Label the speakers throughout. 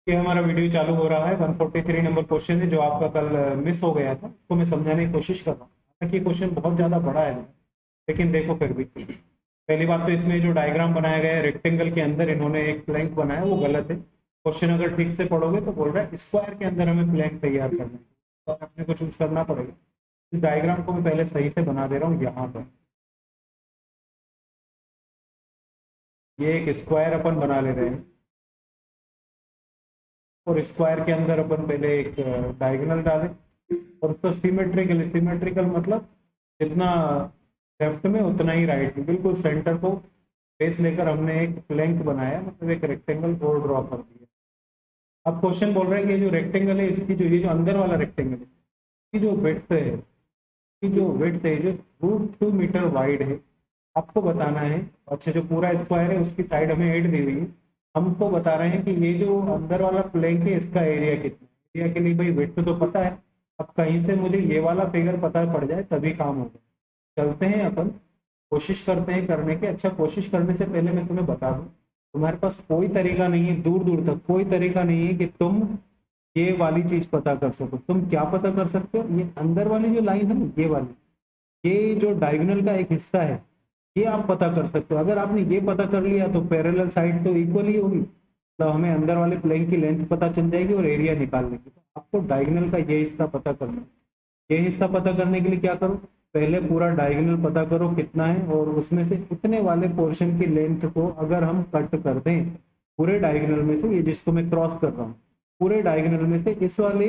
Speaker 1: ये हमारा वीडियो चालू हो रहा है। 143 नंबर क्वेश्चन है जो आपका कल मिस हो गया था, उसको मैं समझाने की कोशिश कर रहा हूँ। हालांकि क्वेश्चन बहुत ज़्यादा बड़ा है, लेकिन देखो फिर भी पहली बात तो इसमें जो डायग्राम बनाया गया है रेक्टेंगल के अंदर इन्होंने एक प्लैंक बनाया, वो गलत है। क्वेश्चन अगर ठीक से पढ़ोगे तो बोल रहा है स्क्वायर के अंदर हमें प्लैंक तैयार करना है, तो अपने को चूज करना पड़ेगा। इस डायग्राम को मैं पहले सही से बना दे रहा हूँ यहाँ पर। ये एक स्क्वायर अपन बना ले रहे हैं और स्क्वायर के अंदर अपन पहले एक डायगोनल डालें और उसका सिमेट्रिकल, सिमेट्रिकल मतलब जितना लेफ्ट में उतना ही राइट में, बिल्कुल सेंटर को बेस लेकर हमने एक प्लैंक बनाया, मतलब एक रेक्टेंगल और ड्रॉ कर दिया। अब क्वेश्चन बोल रहा है कि ये जो रेक्टेंगल है इसकी जो ये जो अंदर वाला रेक्टेंगल है इसकी जो विड्थ है, इसकी जो विड्थ है जो √2 मीटर वाइड है, आपको बताना है। अच्छा, जो पूरा स्क्वायर है उसकी साइड हमें 8 दी हुई है। हमको बता रहे हैं कि ये जो अंदर वाला प्लैंक है इसका एरिया कितना है। एरिया के लिए भाई विड्थ तो पता है, अब कहीं से मुझे ये वाला फिगर पता पड़ जाए तभी काम होगा। चलते हैं अपन, कोशिश करते हैं करने की। अच्छा, कोशिश करने से पहले मैं तुम्हें बता दूं, तुम्हारे पास कोई तरीका नहीं है, दूर दूर तक कोई तरीका नहीं है कि तुम ये वाली चीज पता कर सको। तुम क्या पता कर सकते हो, ये अंदर वाली जो लाइन है ना, ये वाली, ये जो डायगोनल का एक हिस्सा है, ये आप पता कर सकते हो। अगर आपने ये पता कर लिया तो पैरेलल साइड तो इक्वल ही होगी, तो हमें अंदर वाले प्लेन की लेंथ पता चल जाएगी और एरिया निकाल लेंगे। तो आपको डायगोनल का ये हिस्सा पता करना है। ये हिस्सा पता करने के लिए क्या करो, पहले पूरा डायगोनल पता करो कितना है, और उसमें से इतने वाले पोर्शन की लेंथ को अगर हम कट कर दें पूरे डायगोनल में से, ये जिसको मैं क्रॉस कर रहा हूँ, पूरे डायगोनल में से इस वाले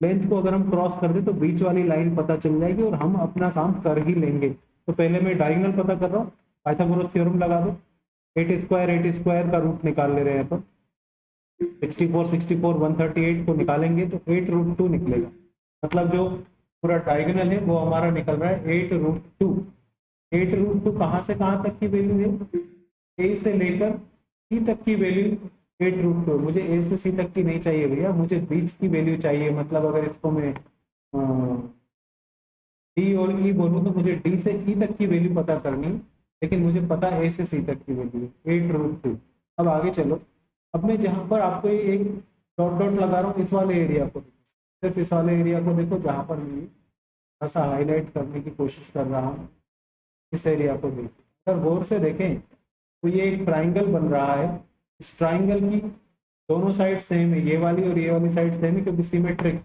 Speaker 1: लेंथ को अगर हम क्रॉस कर दें तो बीच वाली लाइन पता चल जाएगी और हम अपना काम कर ही लेंगे। तो पहले मैं डायगोनल पता कर रहा हूँ, पाइथागोरस थ्योरम लगा दो। 8 स्क्वायर का रूट निकाल ले रहे हैं अपन। 64 138 को निकालेंगे तो 8√2 निकलेगा। मतलब जो पूरा डायगोनल है वो हमारा निकल रहा है 8√2। 8√2 कहाँ से कहाँ तक की वैल्यू है, ए से लेकर सी तक की वैल्यू 8√2। मुझे ए से सी तक की नहीं चाहिए भैया, मुझे बीच की वैल्यू चाहिए। मतलब अगर इसको मैं डी और ई बोलूँ तो मुझे डी से ई तक की वैल्यू पता करनी है, लेकिन मुझे पता ए से सी तक की वैल्यू 8√2। अब आगे चलो, अब मैं जहां पर आपको एक डॉट डॉट लगा रहा हूँ इस वाले एरिया को, सिर्फ इस वाले एरिया को देखो जहां पर मैं ऐसा हाईलाइट करने की कोशिश कर रहा हूँ। इस एरिया को देखिए, अगर गौर से देखें तो ये एक ट्राइंगल बन रहा है। इस ट्राइंगल की दोनों साइड सेम है, ये वाली और ये वाली साइड सेम है क्योंकि सिमेट्रिक।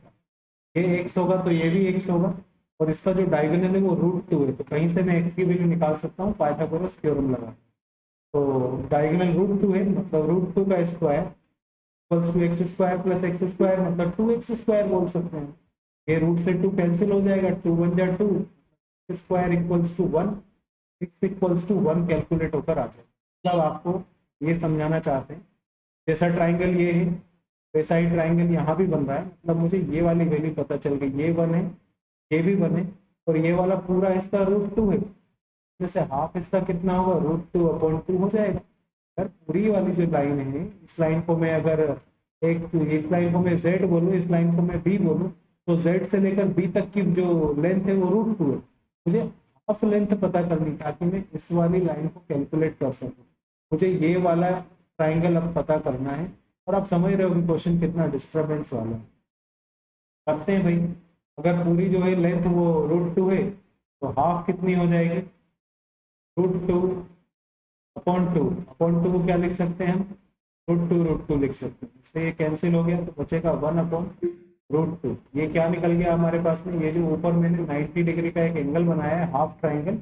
Speaker 1: ये एक्स होगा तो ये भी एक्स होगा, और इसका जो डायगोनल है वो √2 है, तो कहीं से मैं एक्स की वैल्यू निकाल सकता हूँ पाइथागोरस थ्योरम लगा। तो डायगोनल √2 है, मतलब √2 का square equals to x square plus x square, मतलब 2x स्क्वायर बोल सकते हैं। ये रूट से 2 कैंसिल हो जाएगा, 2 1 जा 2, square equals to 1, x equals to 1 calculate होकर आ जाए। मतलब आपको ये समझाना चाहते हैं, जैसा ट्राइंगल ये है वैसा ही ट्राइंगल यहाँ भी बन रहा है। मतलब मुझे ये वाली वैल्यू पता चल गई, ये 1 है, ये भी 1 है, और ये वाला पूरा हिस्सा √2 है। जैसे हाफ हिस्सा कितना होगा, √2/2 हो जाएगा। अगर पूरी वाली जो लाइन है, इस लाइन को मैं अगर एक, इस लाइन को मैं z बोलूँ, इस लाइन को मैं b बोलूँ, तो z से लेकर b तक की जो लेंथ है वो √2 है। मुझे हाफ लेंथ पता करनी ताकि मैं इस वाली लाइन को कैलकुलेट कर सकूं। मुझे ये वाला ट्राइंगल अब पता करना है, और आप समझ रहे हो कि क्वेश्चन कितना डिस्टर्बेंस वाला है। करते हैं भाई, अगर पूरी जो है लेंथ वो √2 है तो हाफ कितनी हो जाएगी, √2/2। अपॉन 2 को क्या लिख सकते हैं हम, √2 लिख सकते हैं। इससे ये कैंसिल हो गया तो बचेगा 1/√2। ये क्या निकल गया हमारे पास में, ये जो ऊपर मैंने 90 डिग्री का एक एंगल बनाया है हाफ ट्राइंगल,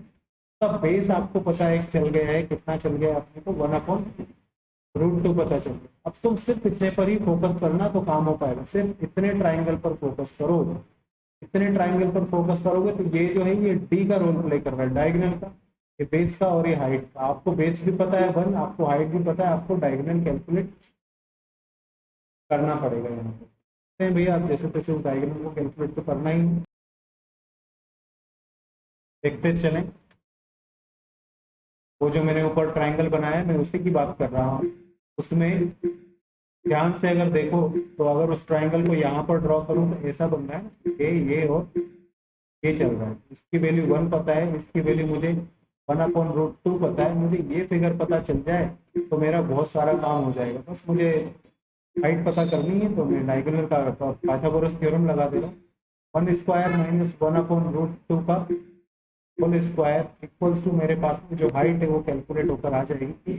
Speaker 1: का बेस आपको पता है चल गया है, कितना चल गया अपने को, 1/√2 पता चल गया। अब तुम सिर्फ इतने पर ही फोकस करना तो काम हो पाएगा। सिर्फ इतने ट्राइंगल पर फोकस करो, इतने ट्राइंगल पर फोकस करोगे तो ये जो है ये डी का रोल प्ले कर रहा है, डायगोनल का, ये बेस का और ये हाइट का। आपको बेस भी पता है 1, आपको हाइट भी पता है, आपको डायगोनल कैलकुलेट करना पड़ेगा यहाँ पे। भैया आप जैसे तैसे उस डायगोनल को कैलकुलेट तो करना ही है। देखते चलें, वो जो मैंने ऊपर ट्राइंगल बनाया है मैं उसी की बात कर रहा हूँ। उसमें ध्यान से अगर देखो तो अगर उस ट्राइंगल को यहाँ पर ड्रॉ करूँ तो ऐसा बन रहा है, ये और ये चल रहा है। इसकी वैल्यू 1 पता है, इसकी वैल्यू मुझे 1/√2 पता है। मुझे ये फिगर पता चल जाए तो मेरा बहुत सारा काम हो जाएगा। बस मुझे हाइट पता करनी है तो मैं डायगोनल का पाइथागोरस थ्योरम लगा दे रहा हूँ। 1² माइनस 1/√2 का होल स्क्वायर इक्वल्स टू, मेरे पास में जो हाइट है वो कैलकुलेट होकर आ जाएगी।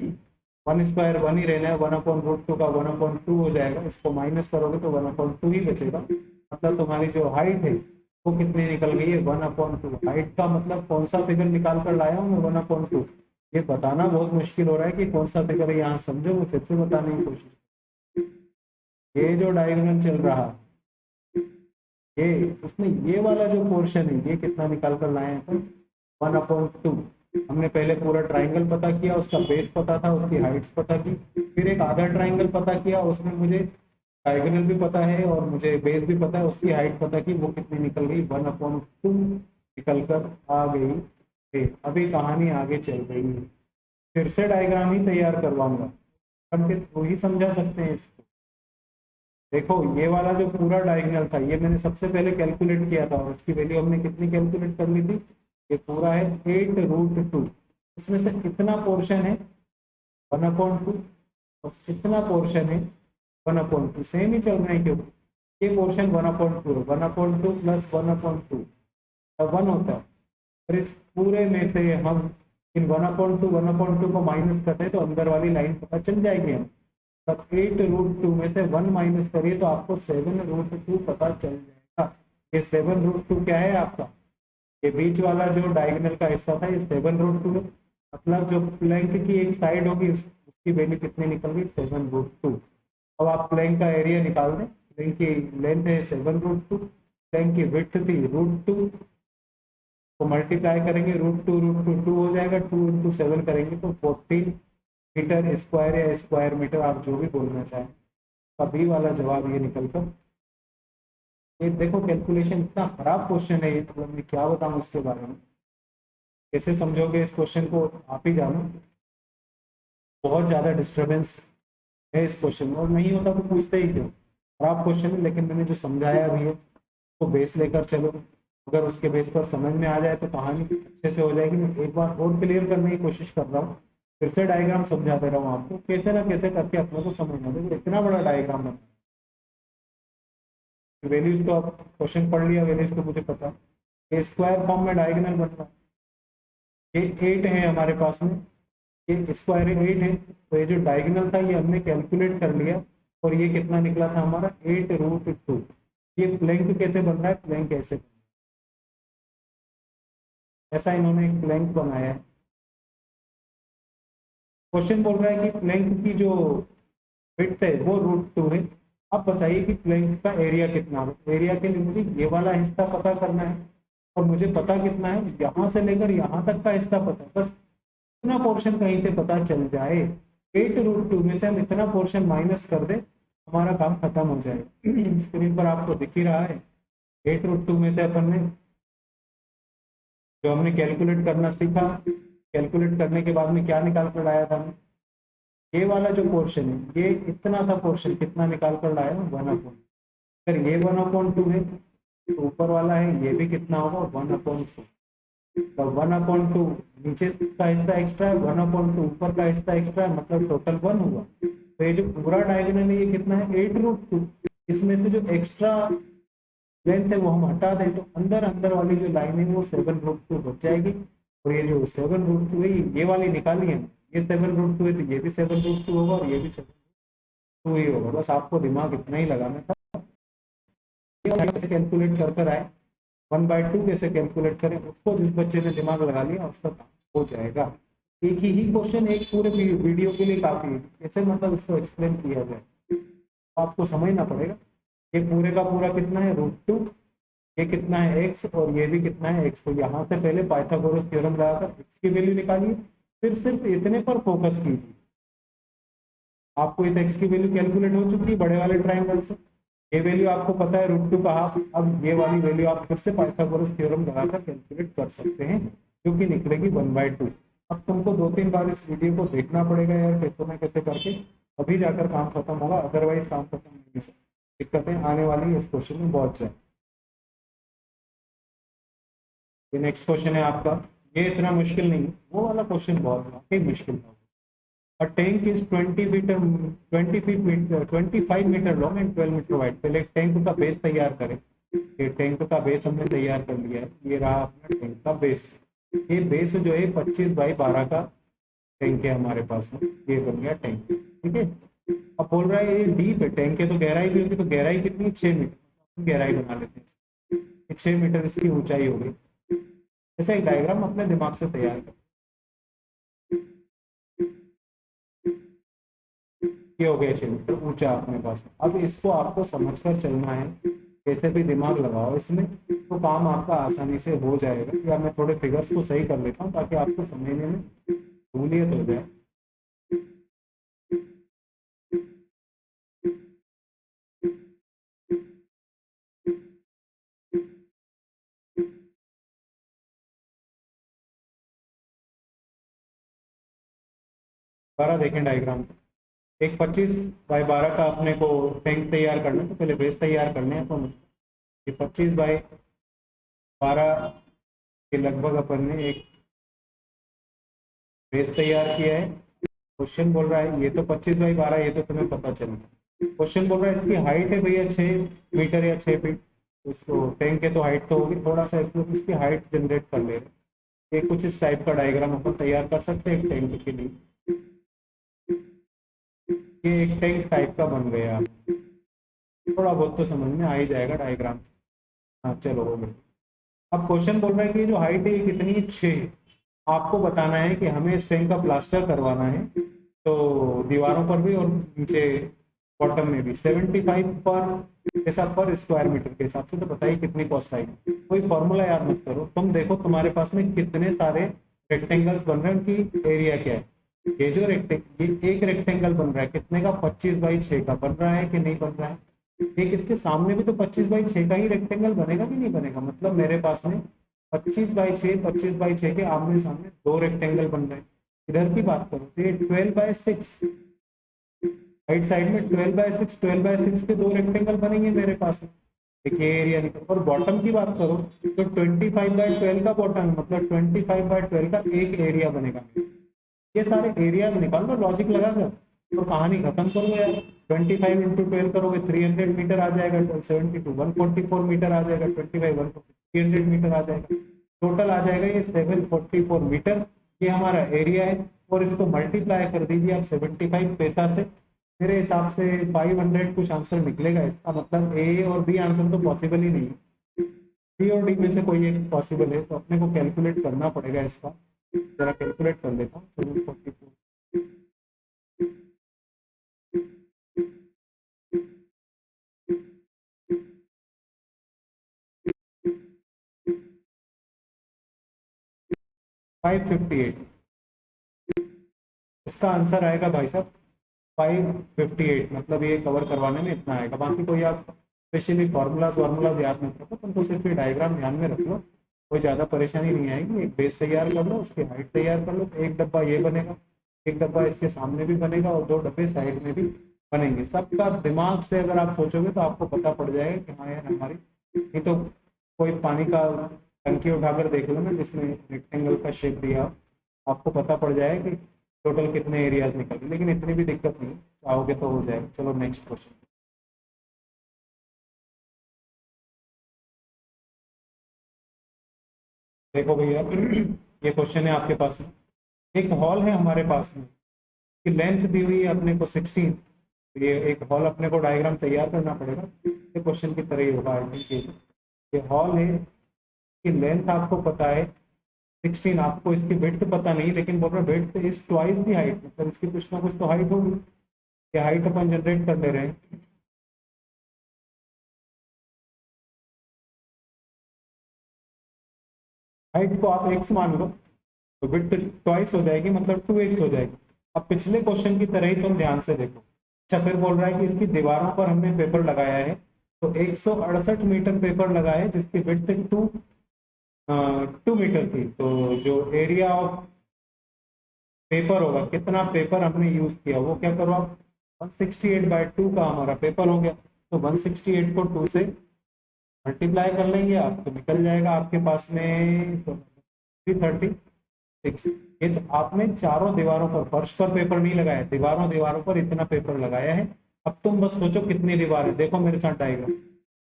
Speaker 1: 1² 1 ही रहना है, 1/√2 का 1/2 हो जाएगा, इसको माइनस करोगे तो 1/2 ही बचेगा। मतलब तुम्हारी जो हाइट है वो कितनी निकल गई है, 1/2। हाइट का मतलब कौन सा फिगर निकाल कर लाया हूँ मैं, 1/2। ये बताना बहुत मुश्किल हो रहा है कि कौन सा फिगर है, यहाँ समझो, मैं फिर से बताने की कोशिश। ये जो डायगोनल चल रहा है, ये उसमें ये वाला जो पोर्शन है ये कितना निकाल कर लाए हैं, तो 1/2। हमने पहले पूरा ट्राइंगल पता किया, उसका बेस पता था, उसकी हाइट्स पता की, फिर एक आधा ट्राइंगल पता किया, उसमें मुझे डायगोनल भी पता है और मुझे बेस भी पता है, उसकी हाइट पता की, वो कितनी निकल गई, 1/2 निकल कर आ गई है। अभी कहानी आगे चल रही है, फिर से डायग्राम ही तैयार करवाऊंगा, करके वो ही समझा सकते हैं इसको। देखो ये वाला जो पूरा डायगोनल था ये मैंने सबसे पहले कैलकुलेट किया था, और उसकी वैल्यू हमने कितनी कैलकुलेट कर ली थी, ये पूरा है 8√2। इसमें से कितना पोर्शन है 1/2, और कितना पोर्शन है 1/2, सेम ही चल रहे हैं, क्योंकि ये पोर्शन 1/2 है, 1/2 प्लस 1/2 1 होता है। और इस पूरे में से हम इन 1/2 को माइनस करते हैं तो अंदर वाली लाइन पता चल जाएगी हम। तब 8√2 में से 1 माइनस करिए तो आपको 7√2 पता चल जाएगा। ये 7√2 क्या है आपका, ये बीच वाला जो डायगोनल का हिस्सा था ये 7√2 है। मतलब जो प्लैंक की एक साइड होगी उसकी वैल्यू कितनी निकल गई, 7√2। अब आप प्लैंक का एरिया निकाल दें, प्लैंक की लेंथ है 7√2, प्लैंक की विड्थ थी √2, तो मल्टीप्लाई करेंगे √2 हो जाएगा, 2 × 7 करेंगे तो 14 मीटर स्क्वायर या स्क्वायर मीटर, आप जो भी बोलना चाहें, कभी वाला जवाब ये निकल कर। ये देखो कैलकुलेशन इतना खराब क्वेश्चन है ये, तो मैं क्या बताऊं इसके बारे में, कैसे समझोगे इस क्वेश्चन को आप ही जानो। बहुत ज्यादा डिस्टरबेंस है इस क्वेश्चन में, और नहीं होता तो पूछते ही क्यों, खराब क्वेश्चन है, लेकिन मैंने जो समझाया भी है तो बेस लेकर चलो, अगर उसके बेस पर समझ में आ जाए तो कहानी अच्छे से हो जाएगी। मैं एक बार और क्लियर करने की कोशिश कर रहा हूँ, फिर से डायग्राम समझा दे रहा हूँ आपको, कैसे ना कैसे करके अपने को समझना। देखो इतना बड़ा डायग्राम है, वैल्यूज तो आप क्वेश्चन पढ़ लिया, वैल्यूज तो मुझे पता है, ये स्क्वायर फॉर्म में डायगोनल बन रहा है, ये 8 है हमारे पास में, ये स्क्वायर 8 है, तो ये जो डायगोनल था ये हमने कैलकुलेट कर लिया, और ये कितना निकला था हमारा 8√2। ये प्लैंक कैसे बन रहा है, प्लैंक ऐसे, ऐसा इन्होंने एक प्लैंक बनाया है। क्वेश्चन बोल रहा है कि प्लैंक की जो विड्थ है वो √2 है। अब बताइए कि प्लैंक का एरिया कितना हो, एरिया के लिए मुझे ये वाला हिस्सा पता करना है, और मुझे पता कितना है, यहाँ से लेकर यहाँ तक का हिस्सा पता है, बस इतना पोर्शन कहीं से पता चल जाए, 8√2 में से हम इतना पोर्शन माइनस कर दे, हमारा काम खत्म हो जाएगा। स्क्रीन पर आपको दिख ही रहा है, 8√2 में से अपन ने जो हमने कैलकुलेट करना सीखा, कैलकुलेट करने के बाद में क्या निकाल कर लाया था, ये वाला जो पोर्शन है, ये इतना सा पोर्शन कितना निकाल कर लाया, 1/2। अगर ये 1/2 है तो ऊपर वाला है ये भी कितना होगा, 1/2। तो 1/2 नीचे का हिस्सा एक्स्ट्रा है, 1/2 ऊपर का हिस्सा एक्स्ट्रा है, मतलब टोटल 1 हुआ। तो ये जो पूरा डायगोनल है ये कितना है, 8√2। इसमें से जो एक्स्ट्रा लेंथ है वो हम हटा दें तो अंदर अंदर वाली जो लाइन है वो 7√2 बच जाएगी। और ये जो 7√2 है ये वाली निकाली है, ये 7√2 है तो ये भी 7√2 होगा, और ये भी 7√2 ही होगा। बस आपको दिमाग इतना ही लगाना था, कैसे कैलकुलेट कर कर आए, 1/2 कैसे कैलकुलेट करें, उसको जिस बच्चे ने दिमाग लगा लिया उसका काम हो जाएगा। एक ही क्वेश्चन एक पूरे वीडियो के लिए काफी है, कैसे मतलब उसको एक्सप्लेन किया जाए, आपको समझना पड़ेगा। ये पूरे का पूरा कितना है, √2, ये कितना है x, और ये भी कितना है x। तो यहाँ से पहले पाइथागोरस थ्योरम लगाकर x की वैल्यू निकालिए, फिर सिर्फ इतने पर फोकस कीजिए। आपको इस x की वैल्यू कैलकुलेट हो चुकी है बड़े वाले ट्राइंगल से, ये वैल्यू आपको पता है √2 का हाफ। अब ये वाली वैल्यू आप फिर से पाइथागोरस थ्योरम लगाकर कैलकुलेट कर सकते हैं, जो कि निकलेगी 1/2। अब तुमको 2-3 बार इस वीडियो को देखना पड़ेगा यार, कैसे ना कैसे करके, अभी जाकर काम खत्म होगा, अदरवाइज काम खत्म नहीं होगा, दिक्कतें आने वाली है इस क्वेश्चन में बहुत ज्यादा। ये नेक्स्ट क्वेश्चन है आपका, ये इतना मुश्किल नहीं, वो वाला क्वेश्चन बहुत वाकई मुश्किल था। A tank is 20 feet 25 metre long and 12 metre wide. पहले टैंक का बेस तैयार करें। ये टैंक का बेस हमने तैयार कर लिया है, ये रहा अपना टैंक का बेस। ये बेस जो है 25 बाई 12 का टैंक है हमारे पास में, ये बन गया टैंक। ठीक है, अब बोल रहा है ये डीप है टैंक है, तो गहराई भी होगी, तो गहराई कितनी, 6 मीटर। गहराई बना लेते हैं, 6 मीटर इसकी ऊंचाई हो गई। ऐसा एक डायग्राम अपने दिमाग से तैयार कर, ये हो गया 6 मीटर ऊंचा अपने पास। अब इसको आपको समझकर चलना है, कैसे भी दिमाग लगाओ इसमें, तो काम आपका आसानी से हो जाएगा। या मैं थोड़े फिगर्स को सही कर लेता हूँ ताकि आपको समझने में सहूलियत हो जाए। दोबारा देखें डायग्राम, एक 25 बाई 12 का अपने को टैंक तैयार करना है, तो पहले बेस तैयार करने हैं। तो ये 25 बाई 12 के लगभग अपन ने एक बेस तैयार किया है। क्वेश्चन बोल रहा है, ये तो 25 बाई 12, ये तो तुम्हें पता चल गया। क्वेश्चन बोल रहा है इसकी हाइट है भैया 6 मीटर या 6 फीट। उसको टैंक के तो हाइट तो होगी, थोड़ा सा इसकी हाइट जनरेट कर ले रहे हैं। ये कुछ इस टाइप का डायग्राम अपन तैयार कर सकते हैं एक टैंक के लिए। ये एक टैंक टाइप का बन गया, थोड़ा बहुत तो समझ में आ ही जाएगा डायग्राम। हाँ चलो हो गया। अब क्वेश्चन बोल रहा है कि जो हाइट है कितनी है, 6। आपको बताना है कि हमें इस टैंक का प्लास्टर करवाना है, तो दीवारों पर भी और नीचे बॉटम में भी 75 पर ऐसा पर स्क्वायर मीटर के हिसाब से। तो बताइए कितनी कॉस्ट आएगी। कोई फॉर्मूला याद मत करो, तुम देखो तुम्हारे पास में कितने सारे रेक्टेंगल्स बन रहे हैं, उनकी एरिया क्या है। ये जो ये एक रेक्टेंगल बन रहा है कितने का, 25 बाई 6 का बन रहा है कि नहीं बन रहा है। एक इसके सामने भी तो 25 बाई 6 का ही रेक्टेंगल बनेगा कि नहीं बनेगा। मतलब मेरे पास में 25 बाई 6, 25 बाई 6 के आमने सामने दो रेक्टेंगल बन रहे हैं। इधर की बात करो तो ये 12 बाई 6, राइट साइड में 12 बाई 6, 12 बाई 6 के दो रेक्टेंगल बनेंगे मेरे पास में। देखिए एरिया निकल। और बॉटम की बात करो तो 25 बाई 12 का बॉटम, मतलब 25 बाई 12 का एक एरिया बनेगा। ये सारे एरियाज निकाल लो लॉजिक लगाकर, तो कहानी खत्म करो यार। 25 इंटू 12 करोगे 300 मीटर आ जाएगा, 72 144 मीटर आ जाएगा, 25 140 300 मीटर आ जाएगा, टोटल आ जाएगा ये 744 मीटर। ये हमारा एरिया है। और इसको मल्टीप्लाई कर दीजिए आप 75 पैसा से। मेरे हिसाब से 500 कुछ आंसर निकलेगा इसका। मतलब ए और बी आंसर तो पॉसिबल ही नहीं है, सी और डी में से कोई एक पॉसिबल है। तो अपने को कैलकुलेट करना पड़ेगा इसका। जरा कैलकुलेट कर लेता हूँ। 744 558, इसका आंसर आएगा भाई साहब 558। मतलब ये कवर करवाने में इतना आएगा। बाकी कोई आप स्पेशली फार्मूलाज याद मत रखो, तुमको सिर्फ ये डायग्राम ध्यान में रख लो, कोई ज़्यादा परेशानी नहीं आएगी। एक बेस तैयार कर लो, उसकी हाइट तैयार कर लो, तो एक डब्बा ये बनेगा, एक डब्बा इसके सामने भी बनेगा और दो डब्बे साइड में भी बनेंगे। सबका दिमाग से अगर आप सोचोगे तो आपको पता पड़ जाएगा कि हाँ यार हमारी, नहीं तो कोई पानी का टंकी उठाकर देख लो ना जिसमें रेक्टेंगल का शेप दिया हो, आपको पता पड़ जाएगा कि टोटल कितने एरियाज निकल। लेकिन इतनी भी दिक्कत नहीं, चाहोगे तो हो जाएगा। चलो नेक्स्ट क्वेश्चन देखो भैया। ये क्वेश्चन है आपके पास में, एक हॉल है हमारे पास में, कि लेंथ दी हुई है अपने को 16। ये एक हॉल अपने को डायग्राम तैयार करना पड़ेगा, ये क्वेश्चन की तरह ही होगा आई थिंक। ये हॉल है कि लेंथ आपको पता है 16, आपको इसकी विड्थ पता नहीं, लेकिन बोल रहे width is twice the height, मतलब इसकी कुछ ना कुछ तो हाइट होगी। ये हाइट अपन जनरेट कर ले रहे हैं। हाइट को आप एक्स मान लो, तो विड्थ ट्वाइस हो जाएगी, मतलब 2x हो जाएगी। अब पिछले क्वेश्चन की तरह ही तुम ध्यान से देखो। अच्छा फिर बोल रहा है कि इसकी दीवारों पर हमने पेपर लगाया है, तो 168 मीटर पेपर लगाया है, जिसकी विड्थ 2 मीटर थी। तो जो एरिया ऑफ पेपर होगा, कितना पेपर हमने यूज किया, वो क्या करो आप 168 बाई 2 का हमारा पेपर हो गया। तो 168 को 2 से मल्टीप्लाई कर लेंगे आप, तो निकल जाएगा आपके पास में 330। 6। ये तो आपने चारों दीवारों पर, फर्श पर पेपर नहीं लगाया, दीवारों पर इतना पेपर लगाया है। अब तुम बस सोचो कितनी दीवार है, देखो मेरे साथ डायग्राम।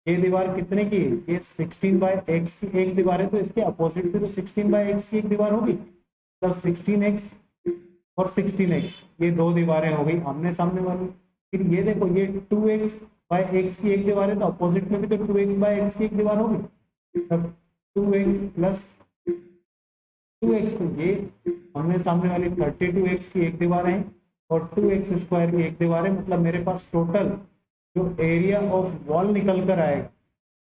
Speaker 1: ये दीवार कितने की है? ये 16/x की एक दीवार है, तो इसके अपोजिट पे तो 16/x की एक दीवार होगी, प्लस 16x और 16x, ये दो दीवारें हो गई आमने सामने वाली। फिर ये देखो, ये 2x/x की एक दीवार है, तो अपोजिट में भी तो 2x/x की एक दीवार होगी, तब 2x प्लस 2x, तो ये आमने सामने वाली 32x की एक दीवार है और 2x² की एक दीवार है। मतलब मेरे पास टोटल जो एरिया ऑफ वॉल निकल कर आएगा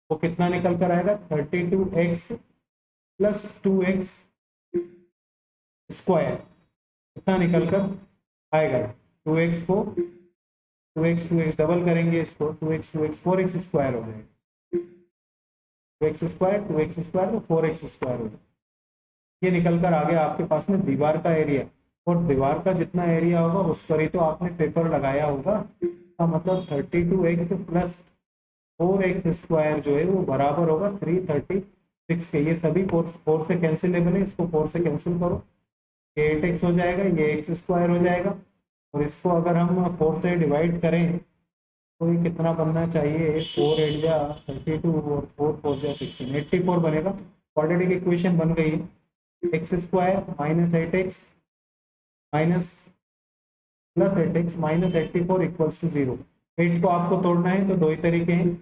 Speaker 1: वो कितना निकल कर आएगा? 32x प्लस 2x स्क्वायर, कितना निकल कर आएगा? 2x को 2x डबल करेंगे, इसको 2x 4x स्क्वायर हो जाएगा, 2x स्क्वायर 2x² तो 4x स्क्वायर हो जाएगा। ये निकल कर आ गया आपके पास में दीवार का एरिया, और दीवार का जितना एरिया होगा उस पर ही तो आपने पेपर लगाया होगा। तो मतलब 32x प्लस 4x² जो है वो बराबर होगा 336 के। ये सभी 4 से कैंसिलेबल है, इसको 4 से कैंसिल करो, ये 8x हो जाएगा, ये x² हो जाएगा। और इसको अगर हम 4 से डिवाइड करें तो ये कितना बनना चाहिए? 4 8 जा 32 और 4 4 जा 16, 84 बनेगा। क्वाड्रेटिक इक्वेशन बन गई है, x² minus 8x minus plus 8x minus 84 equals to 0। 8 को आपको तोड़ना है तो दो ही तरीके हैं,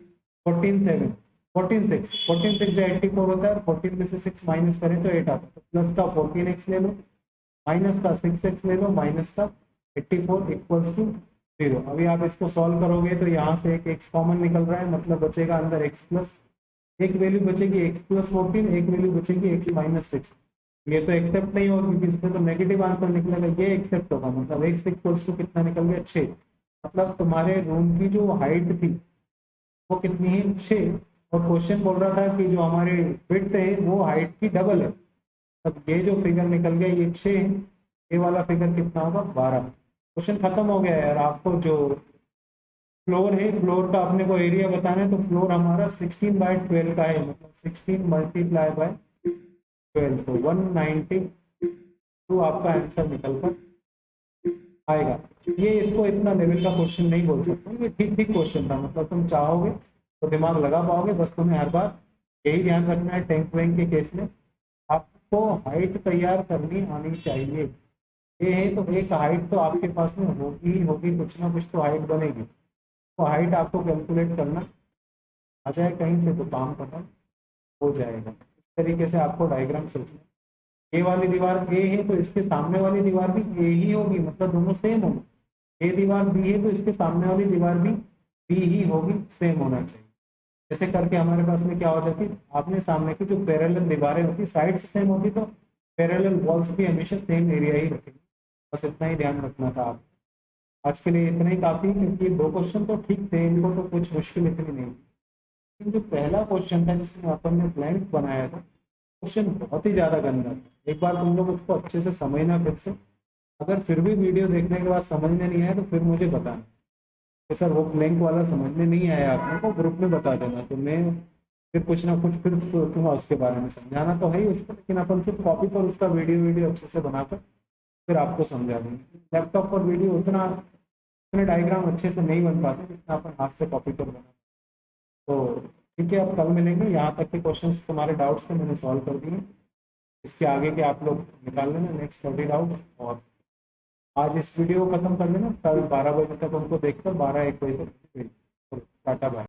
Speaker 1: 14 7 14 6 14 6 जो 84 होता है, 14 में से 6 माइनस करें तो 8 आता है, तो प्लस का 14x ले लो, माइनस का 6x ले लो, माइनस का 84 इक्वल्स टू 0। अभी आप इसको सॉल्व करोगे तो यहाँ से एक x कॉमन निकल रहा है, मतलब बचेगा अंदर x प्लस, एक वैल्यू बचेगी x प्लस 14, एक वैल्यू बचेगी x माइनस 6। ये तो एक्सेप्ट नहीं होगा क्योंकि इसमें तो नेगेटिव आंसर निकलेगा, ये एक्सेप्ट होगा, मतलब x इक्वल्स टू कितना निकल गया? 6। मतलब तुम्हारे रूम की जो हाइट थी वो कितनी है? 6। और क्वेश्चन बोल रहा था कि जो हमारे विड्थ है वो हाइट की डबल है, तब ये जो फिगर निकल गया ये 6 है, ये वाला फिगर कितना होगा? 12। क्वेश्चन खत्म हो गया यार। आपको जो फ्लोर है, फ्लोर का अपने को एरिया बताना है, तो फ्लोर हमारा 16/12 का है, मतलब 16 मल्टीप्लाई बाय 12, तो 192 आपका आंसर निकल कर आएगा। ये इसको इतना लेवल का क्वेश्चन नहीं बोल सकते, ये ठीक ठीक क्वेश्चन था, मतलब तुम चाहोगे तो दिमाग लगा पाओगे, बस तुम्हें हर बार यही ध्यान रखना है टैंक वैंक के केस में आपको हाइट तैयार करनी आनी चाहिए। ये है तो एक हाइट तो आपके पास में होगी ही होगी, कुछ ना कुछ तो हाइट बनेगी, तो हाइट आपको कैलकुलेट करना आ जाए कहीं से तो काम खत्म हो जाएगा। इस तरीके से आपको डायग्राम सोचना, ए वाली दीवार ए है तो इसके सामने वाली दीवार भी ए ही होगी, मतलब दोनों सेम होंगे। ए दीवार बी है तो इसके सामने वाली दीवार भी बी ही होगी, सेम होना चाहिए। ऐसे करके हमारे पास में क्या हो जाती, आपने सामने की जो पैरेलल दीवारें होती साइड्स सेम होती तो पैरेलल वॉल्स भी हमेशा सेम एरिया ही रखेंगे। बस इतना ही ध्यान रखना था आप। आज के लिए इतना ही काफी है, क्योंकि दो क्वेश्चन तो ठीक थे, इनको तो कुछ मुश्किल इतनी नहीं थी। लेकिन जो पहला क्वेश्चन था जिसमें अपन ने ब्लैंक बनाया था, क्वेश्चन बहुत ही ज्यादा गंदा था। एक बार तुम लोग उसको अच्छे से समझना फिर से, अगर फिर भी वीडियो देखने के बाद समझ में नहीं आया तो फिर मुझे बताना कि सर वो ब्लैंक वाला समझ में नहीं आया, आपने को ग्रुप में बता देना, तो मैं फिर कुछ ना कुछ फिर सोचूंगा उसके बारे में। समझाना तो है ही उसको, लेकिन अपन फिर कॉपी पर उसका वीडियो वीडियो अच्छे से बनाकर फिर आपको समझा देंगे। लैपटॉप पर वीडियो उतना, उतने डायग्राम अच्छे से नहीं बन पाते जितना अपन हाथ से कॉपी पर बना। तो ठीक है, अब कल मिलेंगे। यहाँ तक के क्वेश्चंस तुम्हारे डाउट्स थे मैंने सॉल्व कर दिए, इसके आगे के आप लोग निकाल लेना नेक्स्ट 30 डाउट। और आज इस वीडियो को खत्म कर लेना, कल 12 बजे तक उनको देखकर 12 1 बजे तक टाटा बाय।